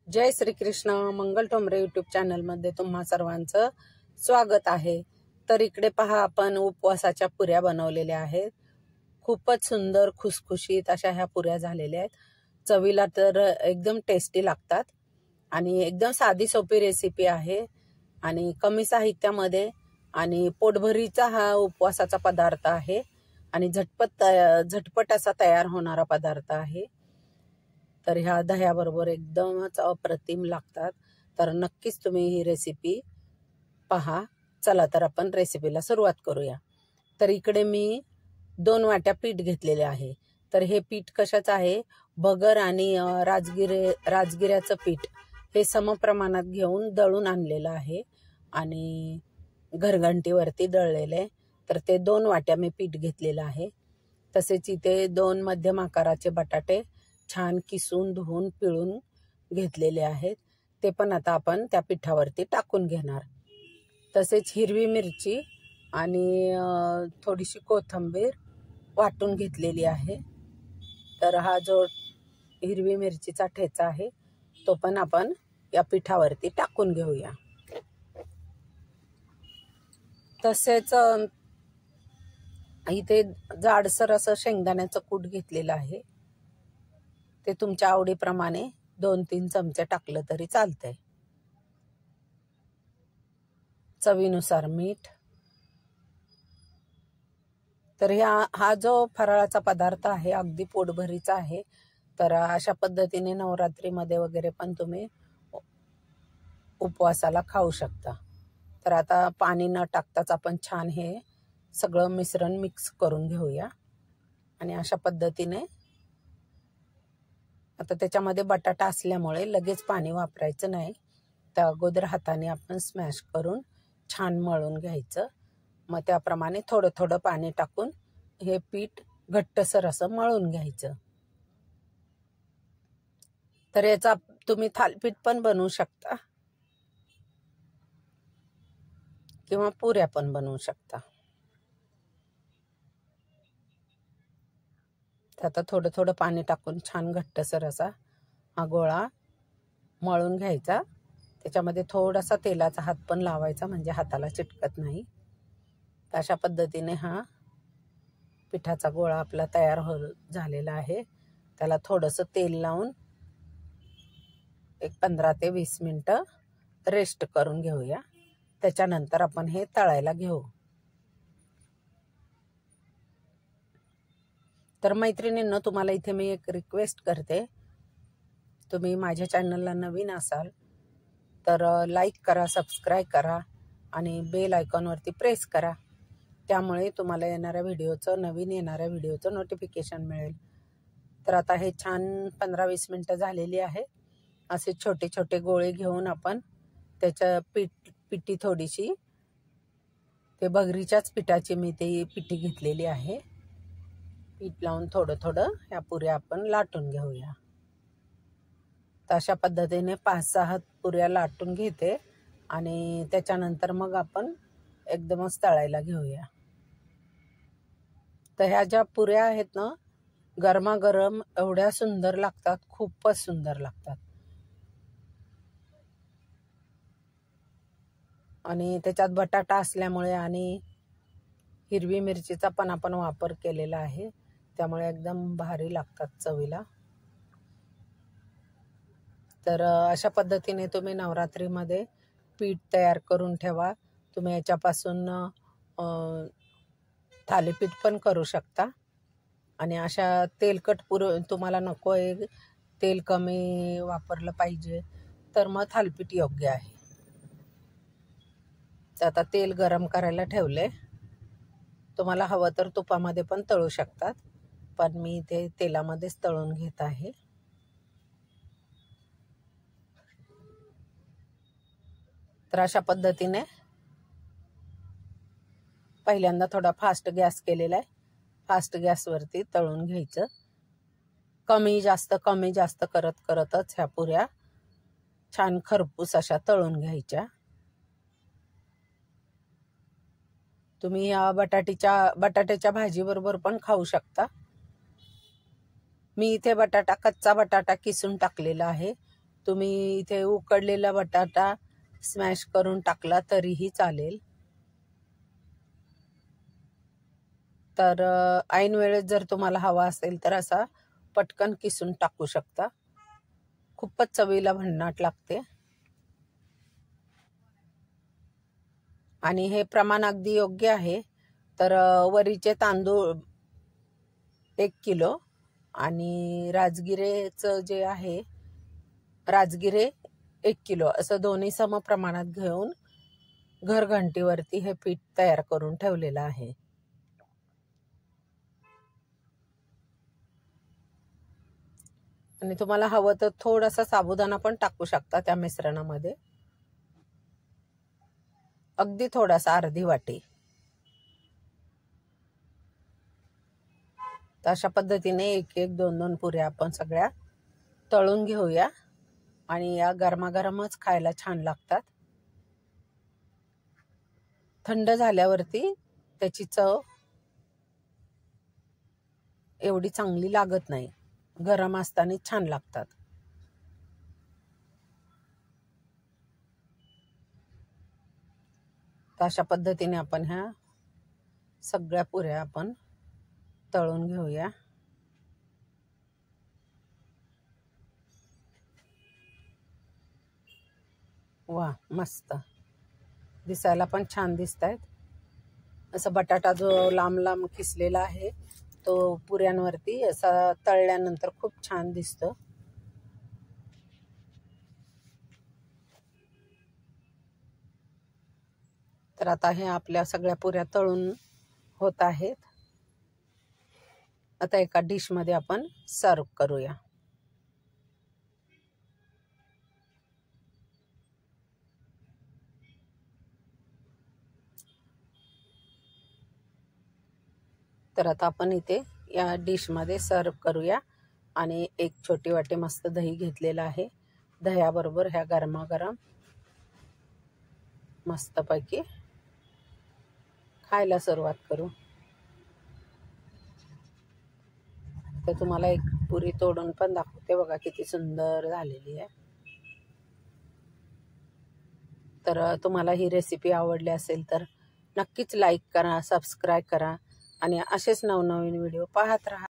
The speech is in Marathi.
जय श्री कृष्ण. मंगल ठोंबरे यूट्यूब चॅनलमध्ये तुम्हा सर्वांचं स्वागत आहे. तर इकडे पहा, आपण उपवासाच्या पुऱ्या बनवलेल्या आहेत. खूपच सुंदर खुसखुशीत अशा ह्या पुऱ्या झालेल्या आहेत. चवीला तर एकदम टेस्टी लागतात आणि एकदम साधी सोपी रेसिपी आहे आणि कमी साहित्यामध्ये आणि पोटभरीचा हा उपवासाचा पदार्थ आहे आणि झटपट असा तयार होणारा पदार्थ आहे. तर ह्या दह्याबरोबर एकदमच अप्रतिम लागतात. तर नक्कीच तुम्ही ही रेसिपी पहा. चला तर आपण रेसिपीला सुरुवात करूया. तर इकडे मी 2 वाट्या पीठ घेतलेले आहे. तर हे पीठ कशाचं आहे? भगर आणि राजगिऱ्याचं पीठ हे समप्रमाणात घेऊन दळून आणलेलं आहे आणि घरघंटीवरती दळलेले. तर ते 2 वाट्या मी पीठ घेतलेलं आहे. तसेच इथे 2 मध्यम आकाराचे बटाटे छान किसून धुवून पिळून घेतलेले आहेत. ते पण आता आपण त्या पिठावरती टाकून घेणार. तसेच हिरवी मिरची आणि थोडीशी कोथिंबीर वाटून घेतलेली आहे. तर हा जो हिरवी मिरचीचा ठेचा आहे तो पण आपण या पिठावरती टाकून घेऊया. तसेच इथे जाडसर असं शेंगदाण्याचं कूट घेतलेलं आहे. ते तुमच्या आवडीप्रमाणे 2-3 चमचे टाकलं तरी चालतंय. चवीनुसार मीठ. तर हा जो फराळाचा पदार्थ आहे अगदी पोटभरीचा आहे. तर अशा पद्धतीने नवरात्रीमध्ये वगैरे पण तुम्ही उपवासाला खाऊ शकता. तर आता पाणी न टाकताच आपण छान हे सगळं मिश्रण मिक्स करून घेऊया. आणि अशा पद्धतीने आता त्याच्यामध्ये बटाटा असल्यामुळे लगेच पाणी वापरायचं नाही. त्या अगोदर हाताने आपण स्मॅश करून छान मळून घ्यायचं. मग त्याप्रमाणे थोडं थोडं पाणी टाकून हे पीठ घट्टसर असं मळून घ्यायचं. तर याचा तुम्ही थालीपीठ पण बनवू शकता किंवा पुऱ्या पण बनवू शकता. आता थोडं थोडं पाणी टाकून छान घट्टसर असा हा गोळा मळून घ्यायचा. त्याच्यामध्ये थोडासा तेलाचा हात पण लावायचा म्हणजे हाताला चिटकत नाही. अशा पद्धतीने हा पिठाचा गोळा आपला तयार झालेला आहे. त्याला थोडंसं तेल लावून एक 15 ते 20 मिनिटं रेस्ट करून घेऊया. त्याच्यानंतर आपण हे तळायला घेऊ. तर मैत्रिणींनो, तुम्हाला इथे मी एक रिक्वेस्ट करते. तुम्ही माझ्या चॅनलला नवीन असाल तर लाईक करा, सबस्क्राईब करा आणि बेल आयकॉनवरती प्रेस करा. त्यामुळे तुम्हाला नवीन येणाऱ्या व्हिडिओचं नोटिफिकेशन मिळेल. तर आता हे छान 15-20 मिनिटं झालेली आहे. असे छोटे छोटे गोळे घेऊन आपण त्याच्या पिठी थोडीशी ते भगरीच्याच पिठाची मी ते पिठी घेतलेली आहे. पीठ लावून थोडं थोडं ह्या पुऱ्या आपण लाटून घेऊया. तर अशा पद्धतीने 5-6 पुऱ्या लाटून घेते आणि त्याच्यानंतर मग आपण एकदमच तळायला घेऊया. तर ह्या ज्या पुऱ्या आहेत ना, गरमागरम एवढ्या सुंदर लागतात, खूपच सुंदर लागतात. आणि त्याच्यात बटाटा असल्यामुळे आणि हिरवी मिरचीचा पण आपण वापर केलेला आहे, त्यामुळे एकदम भारी लागतात चवीला. तर अशा पद्धतीने तुम्ही नवरात्रीमध्ये पीठ तयार करून ठेवा. तुम्ही याच्यापासून थालीपीठ पण करू शकता. आणि अशा तेलकट तुम्हाला नको आहे, तेल कमी वापरलं पाहिजे, तर मग थालीपीठ योग्य आहे. तर आता तेल गरम करायला ठेवले. तुम्हाला हवं तर तुपामध्ये पण तळू शकतात, पण मी इथे तेलामध्येच तळून घेत आहे. तर अशा पद्धतीने पहिल्यांदा थोडा फास्ट गॅस केलेला आहे. फास्ट गॅसवरती तळून घ्यायचं. कमी जास्त करतच ह्या पुऱ्या छान खरपूस अशा तळून घ्यायच्या. तुम्ही या बटाट्याच्या भाजीबरोबर पण खाऊ शकता. मी इथे कच्चा बटाटा किसून टाकलेला आहे. तुम्ही इथे उकडलेला बटाटा स्मॅश करून टाकला तरीही चालेल. तर ऐन वेळेस जर तुम्हाला हवा असेल तर असा पटकन किसून टाकू शकता. खूपच चवीला भन्नाट लागते. आणि हे प्रमाण अगदी योग्य आहे. तर वरीचे तांदूळ 1 किलो आणि राजगिरेचं जे आहे राजगिरे 1 किलो असं दोन्ही सम प्रमाणात घेऊन घरघंटीवरती हे पीठ तयार करून ठेवलेलं आहे. आणि तुम्हाला हवं तर थोडासा साबुदाणा पण टाकू शकता त्या मिश्रणामध्ये. अगदी थोडासा, अर्धी वाटी. तर अशा पद्धतीने एक एक दोन दोन पुऱ्या आपण सगळ्या तळून घेऊया. आणि या गरमागरमच खायला छान लागतात. थंड झाल्यावरती त्याची चव एवढी चांगली लागत नाही. गरम असताना छान लागतात. तर अशा पद्धतीने आपण ह्या सगळ्या पुऱ्या आपण तळून घेऊया. वा, मस्त दिसायला पण छान दिसतायत. असं बटाटा जो लांब लांब किसलेला आहे तो पुऱ्यांवरती असा तळल्यानंतर खूप छान दिसतो. तर आता हे आपल्या सगळ्या पुऱ्या तळून होत आहेत. आता एका डिश मध्ये आपण सर्व करूया. तर आता आपण इथे या डिश मध्ये सर्व करूया. आणि एक छोटी वाटी मस्त दही घेतलेला आहे. दह्याबरोबर ह्या गरमागरम मस्तपैकी खायला सुरुवात करू. तर तुम्हाला एक पुरी तोडून पण दाखवते बघा, किती सुंदर झालेली आहे. तर तुम्हाला ही रेसिपी आवडली असेल तर नक्कीच लाईक करा, सबस्क्राईब करा आणि असेच नवनवीन व्हिडिओ पाहत राहा.